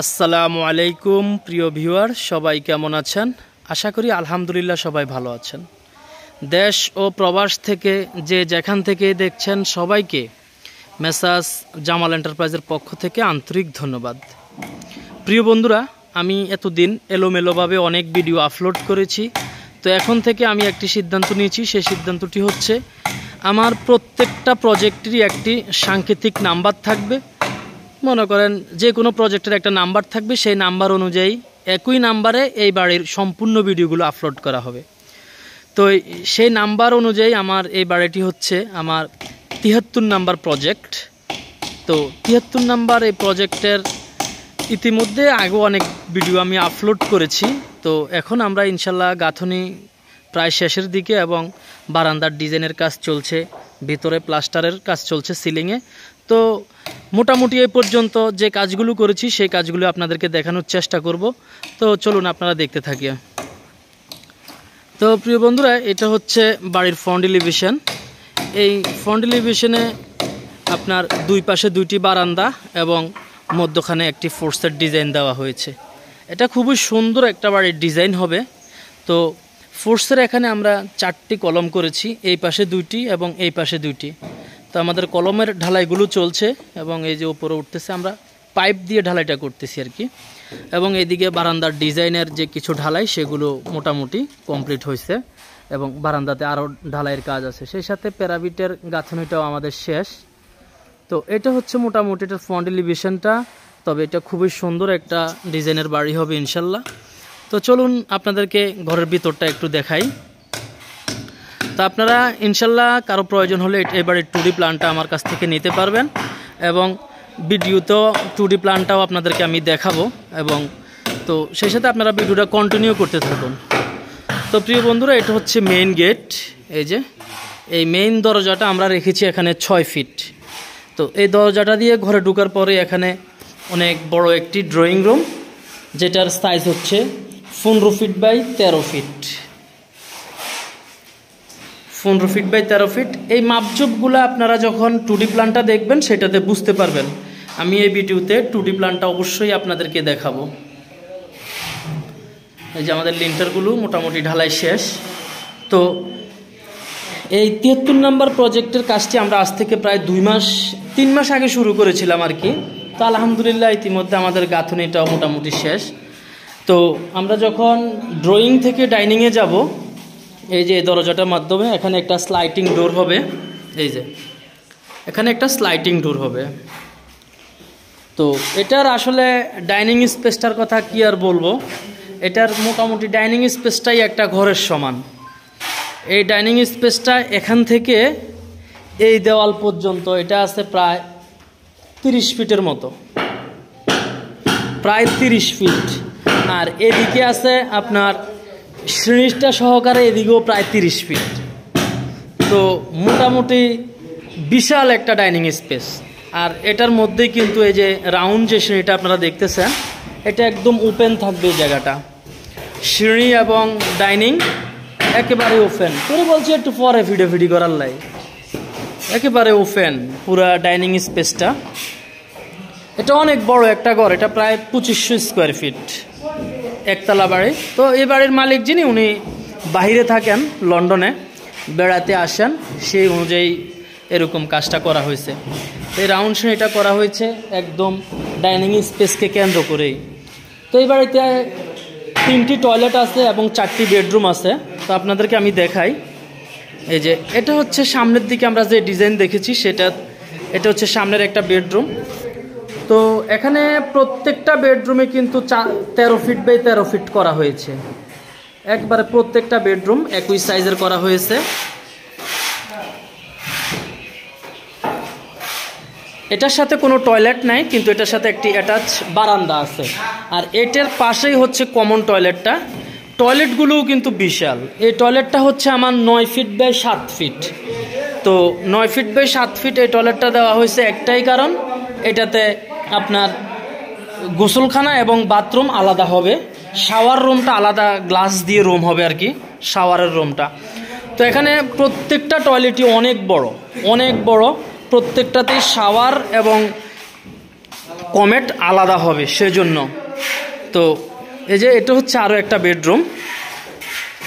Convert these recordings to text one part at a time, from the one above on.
আসসালামু আলাইকুম প্রিয় ভিউয়ার, সবাই কেমন আছেন? আশা করি আলহামদুলিল্লাহ সবাই ভালো আছেন। দেশ ও প্রবাস থেকে যে যেখান থেকে দেখছেন সবাইকে মেসাজ জামাল এন্টারপ্রাইজের পক্ষ থেকে আন্তরিক ধন্যবাদ। প্রিয় বন্ধুরা, আমি এতদিন এলোমেলোভাবে অনেক ভিডিও আপলোড করেছি, তো এখন থেকে আমি একটি সিদ্ধান্ত নিয়েছি। সেই সিদ্ধান্তটি হচ্ছে আমার প্রত্যেকটা প্রজেক্টেরই একটি সাংকেতিক নাম্বার থাকবে। মনে করেন যে কোনো প্রজেক্টের একটা নাম্বার থাকবে, সেই নাম্বার অনুযায়ী একই নাম্বারে এই বাড়ির সম্পূর্ণ ভিডিওগুলো আপলোড করা হবে। তো সেই নাম্বার অনুযায়ী আমার এই বাড়িটি হচ্ছে আমার ৭৩ নাম্বার প্রজেক্ট। তো ৭৩ নাম্বার এই প্রজেক্টের ইতিমধ্যে আগেও অনেক ভিডিও আমি আপলোড করেছি। তো এখন আমরা ইনশাল্লাহ গাঁথনি প্রায় শেষের দিকে এবং বারান্দার ডিজাইনের কাজ চলছে, ভিতরে প্লাস্টারের কাজ চলছে সিলিংয়ে। তো মোটামুটি এই পর্যন্ত যে কাজগুলো করেছি সেই কাজগুলো আপনাদেরকে দেখানোর চেষ্টা করব। তো চলুন আপনারা দেখতে থাকি। তো প্রিয় বন্ধুরা, এটা হচ্ছে বাড়ির ফ্রন্ট এলিভেশন। এই ফ্রন্ট এলিভেশনে আপনার দুই পাশে দুইটি বারান্দা এবং মধ্যখানে একটি ফোর্সের ডিজাইন দেওয়া হয়েছে। এটা খুবই সুন্দর একটা বাড়ির ডিজাইন হবে। তো ফোর্সের এখানে আমরা 4টি কলম করেছি, এই পাশে 2টি এবং এই পাশে 2টি। তো আমাদের কলমের ঢালাইগুলো চলছে এবং এই যে উপরে উঠতেছে, আমরা পাইপ দিয়ে ঢালাইটা করতেছি আর কি। এবং এইদিকে বারান্দার ডিজাইনের যে কিছু ঢালাই সেগুলো মোটামুটি কমপ্লিট হয়েছে এবং বারান্দাতে আরও ঢালাইয়ের কাজ আছে। সেই সাথে প্যারাবিটের গাঁথনিটাও আমাদের শেষ। তো এটা হচ্ছে মোটামুটি এটার ফ্রন্ট এলিভেশনটা। তবে এটা খুবই সুন্দর একটা ডিজাইনের বাড়ি হবে ইনশাল্লাহ। তো চলুন আপনাদেরকে ঘরের ভিতরটা একটু দেখাই। তো আপনারা ইনশাল্লাহ কারো প্রয়োজন হলে এই বাড়ির 2D প্ল্যানটা আমার কাছ থেকে নিতে পারবেন এবং ভিডিওতেও 2D প্ল্যানটাও আপনাদেরকে আমি দেখাবো। এবং তো সেই সাথে আপনারা ভিডিওটা কন্টিনিউ করতে থাকুন। তো প্রিয় বন্ধুরা, এটা হচ্ছে মেইন গেট। এই যে এই মেইন দরজাটা আমরা রেখেছি এখানে 6 ফিট। তো এই দরজাটা দিয়ে ঘরে ঢোকার পরে এখানে অনেক বড় একটি ড্রয়িং রুম, যেটার সাইজ হচ্ছে 15 feet by 13 feet. 15 feet by 13 feet. এই মাপজোপগুলো আপনারা যখন 2D প্ল্যানটা দেখবেন সেটাতে বুঝতে পারবেন। আমি এই ভিডিওতে 2D প্ল্যানটা অবশ্যই আপনাদেরকে দেখাবো। এই যে আমাদের লিন্টারগুলো মোটামুটি ঢালাই শেষ। তো এই ৭৩ নাম্বার প্রজেক্টের কাজটি আমরা আজ থেকে প্রায় 3 মাস আগে শুরু করেছিলাম আর কি। তো আলহামদুলিল্লাহ ইতিমধ্যে আমাদের গাঁথনিটাও মোটামুটি শেষ। তো আমরা যখন ড্রয়িং থেকে ডাইনিংয়ে যাব, এই যে দরজাটার মাধ্যমে এখানে একটা স্লাইডিং ডোর হবে। এই যে এখানে একটা স্লাইডিং ডোর হবে। তো এটার আসলে ডাইনিং স্পেসটার কথা কি আর বলবো, এটার মোটামুটি ডাইনিং স্পেসটাই একটা ঘরের সমান। এই ডাইনিং স্পেসটা এখান থেকে এই দেওয়াল পর্যন্ত এটা আছে প্রায় 30 ফিটের মতো, প্রায় 30 ফিট। আর এদিকে আছে আপনার শ্রেণীটা সহকারে এদিকেও প্রায় 30 ফিট। তো মোটামুটি বিশাল একটা ডাইনিং স্পেস। আর এটার মধ্যেই কিন্তু এই যে রাউন্ড যে শ্রেণীটা আপনারা দেখতেছেন, এটা একদম ওপেন থাকবে এই জায়গাটা। সিঁড়ি এবং ডাইনিং একেবারে ওপেন করে বলছি, একটু পরে ভিডিও করার লাই একেবারে ওপেন পুরা ডাইনিং স্পেসটা। এটা অনেক বড় একটা ঘর, এটা প্রায় 2500 স্কোয়ার ফিট একতলা বাড়ি। তো এই বাড়ির মালিক যিনি, উনি বাইরে থাকেন, লন্ডনে বেড়াতে আসেন, সেই অনুযায়ী এরকম কাজটা করা হয়েছে। এই রাউন্ড শ্রেণীটা করা হয়েছে একদম ডাইনিং স্পেসকে কেন্দ্র করেই। তো এই বাড়িতে 3টি টয়লেট আছে এবং 4টি বেডরুম আছে। তো আপনাদেরকে আমি দেখাই। এই যে এটা হচ্ছে সামনের দিকে আমরা যে ডিজাইন দেখেছি এটা হচ্ছে সামনের একটা বেডরুম। তো এখানে প্রত্যেকটা বেডরুমে কিন্তু 13 ফিট বাই 13 ফিট করা হয়েছে। একবারে প্রত্যেকটা বেডরুম একই সাইজের করা হয়েছে। এটার সাথে কোনো টয়লেট নাই, কিন্তু এটার সাথে একটি অ্যাটাচ বারান্দা আছে। আর এটার পাশেই হচ্ছে কমন টয়লেটটা। টয়লেটগুলোও কিন্তু বিশাল। এই টয়লেটটা হচ্ছে আমার 9 ফিট বাই 7 ফিট। তো 9 ফিট বাই 7 ফিট এই টয়লেটটা দেওয়া হয়েছে একটাই কারণ, এটাতে আপনার গোসলখানা এবং বাথরুম আলাদা হবে। শাওয়ার রুমটা আলাদা গ্লাস দিয়ে রুম হবে আর কি, শাওয়ারের রুমটা। তো এখানে প্রত্যেকটা টয়লেটই অনেক বড়, প্রত্যেকটাতেই শাওয়ার এবং কমেট আলাদা হবে সেজন্য। তো এই যে এটা হচ্ছে আরও একটা বেডরুম,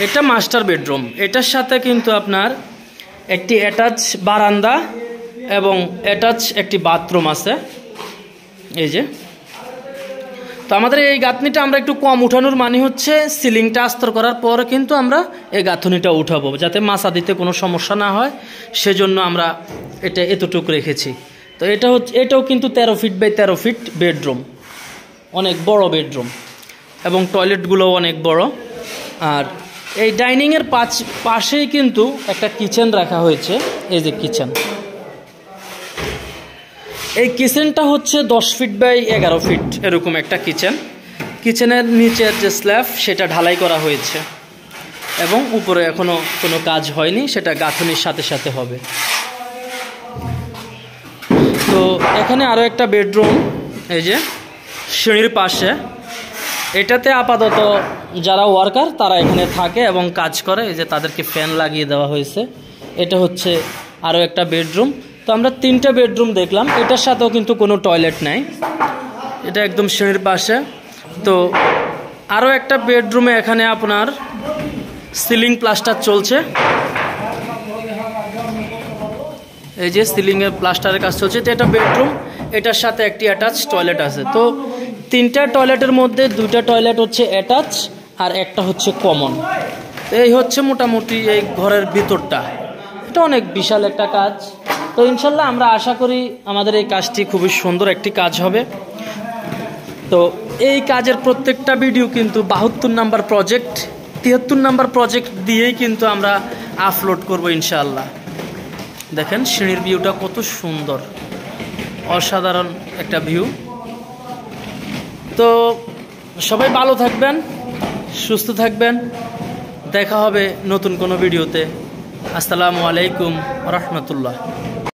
এটা মাস্টার বেডরুম। এটার সাথে কিন্তু আপনার একটি অ্যাটাচ বারান্দা এবং অ্যাটাচ একটি বাথরুম আছে। এই যে, তো আমাদের এই গাঁথনিটা আমরা একটু কম উঠানোর মানে হচ্ছে সিলিংটা আস্তর করার পর কিন্তু আমরা এই গাঁথনিটা উঠাবো, যাতে মাচা দিতে কোনো সমস্যা না হয়, সেজন্য আমরা এটা এতটুকু রেখেছি। তো এটা হচ্ছে, এটাও কিন্তু 13 ফিট বাই 13 ফিট বেডরুম, অনেক বড় বেডরুম এবং টয়লেটগুলোও অনেক বড়। আর এই ডাইনিংয়ের পাশেই কিন্তু একটা কিচেন রাখা হয়েছে। এই যে কিচেন, এই কিচেনটা হচ্ছে 10 ফিট বাই 11 ফিট এরকম একটা কিচেন। কিচেনের নিচের যে স্ল্যাব সেটা ঢালাই করা হয়েছে এবং উপরে এখনও কোনো কাজ হয়নি, সেটা গাঁথনির সাথে সাথে হবে। তো এখানে আরও একটা বেডরুম, এই যে সিঁড়ির পাশে, এটাতে আপাতত যারা ওয়ার্কার তারা এখানে থাকে এবং কাজ করে। এই যে তাদেরকে ফ্যান লাগিয়ে দেওয়া হয়েছে। এটা হচ্ছে আরও একটা বেডরুম। তো আমরা 3টা বেডরুম দেখলাম, এটার সাথেও কিন্তু কোনো টয়লেট নাই, এটা একদম সিঁড়ির পাশে। তো আরও একটা বেডরুমে এখানে আপনার সিলিং প্লাস্টার চলছে। এই যে সিলিংয়ের প্লাস্টারের কাজ চলছে। তো এটা বেডরুম, এটার সাথে একটি অ্যাটাচ টয়লেট আছে। তো 3টা টয়লেটের মধ্যে 2টা টয়লেট হচ্ছে অ্যাটাচ আর একটা হচ্ছে কমন। এই হচ্ছে মোটামুটি এই ঘরের ভিতরটা। এটা অনেক বিশাল একটা কাজ। তো ইনশাল্লাহ আমরা আশা করি আমাদের এই কাজটি খুবই সুন্দর একটি কাজ হবে। তো এই কাজের প্রত্যেকটা ভিডিও কিন্তু 72 নাম্বার প্রজেক্ট, 73 নাম্বার প্রজেক্ট দিয়েই কিন্তু আমরা আপলোড করব ইনশাআল্লাহ। দেখেন সিঁড়ির ভিউটা কত সুন্দর, অসাধারণ একটা ভিউ। তো সবাই ভালো থাকবেন, সুস্থ থাকবেন, দেখা হবে নতুন কোনো ভিডিওতে। আসসালামু আলাইকুম ওয়া রাহমাতুল্লাহ।